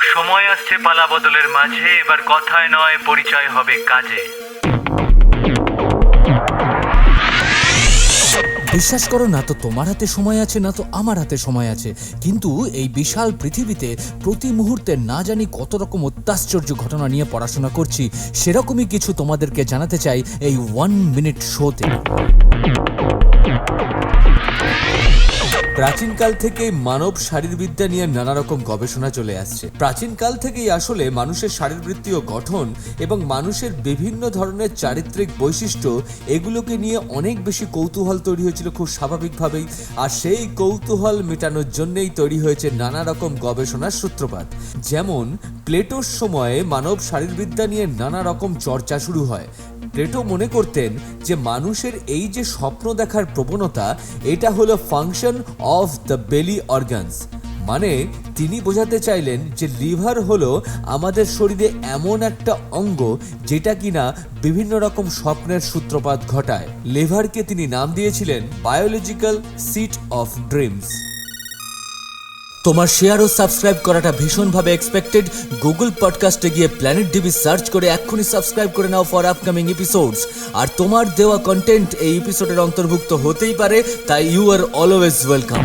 সময় আসছে পালা বদলের মাঝে, এবার কথায় নয় পরিচয় হবে কাজে। বিশ্বাস করো না তো তোমার হাতে সময় আছে, না তো আমার হাতে সময় আছে, কিন্তু এই বিশাল পৃথিবীতে প্রতি মুহূর্তে না জানি কত রকম অত্যাশ্চর্য ঘটনা নিয়ে পড়াশোনা করছি। সেরকমই কিছু তোমাদেরকে জানাতে চাই এই 1 মিনিট শোতে। প্রাচীনকাল থেকে মানব শারীরবিদ্যা নিয়ে নানা রকম গবেষণা চলে আসছে। প্রাচীনকাল থেকেই আসলে মানুষের শারীরবৃত্তীয় গঠন এবং মানুষের বিভিন্ন ধরনের চারিত্রিক বৈশিষ্ট্য এগুলোকে নিয়ে অনেক বেশি কৌতূহল তৈরি হয়েছিল খুব স্বাভাবিকভাবেই। আর সেই কৌতূহল মেটানোর জন্যই তৈরি হয়েছে নানা রকম গবেষণার সূত্রপাত। যেমন প্লেটোর সময়ে মানব শারীরবিদ্যা নিয়ে নানা রকম চর্চা শুরু হয়। প্লেটো মনে করতেন যে মানুষের এই যে স্বপ্ন দেখার প্রবণতা, এটা হলো ফাংশন অফ দ্য বেলি অর্গানস। মানে তিনি বোঝাতে চাইলেন যে লিভার হলো আমাদের শরীরে এমন একটা অঙ্গ যেটা কিনা বিভিন্ন রকম স্বপ্নের সূত্রপাত ঘটায়। লিভারকে তিনি নাম দিয়েছিলেন বায়োলজিক্যাল সিট অফ ড্রিমস। তোমার শেয়ার ও সাবস্ক্রাইব করাটা ভীষণভাবে এক্সপেক্টেড। গুগল পডকাস্টে গিয়ে প্ল্যানেট ডিবি সার্চ করে এক্ষুনি সাবস্ক্রাইব করে নাও ফর আপকামিং এপিসোডস। আর তোমার দেওয়া কন্টেন্ট এই এপিসোডের অন্তর্ভুক্ত হতেই পারে, তাই ইউ আর অলওয়েজ ওয়েলকাম।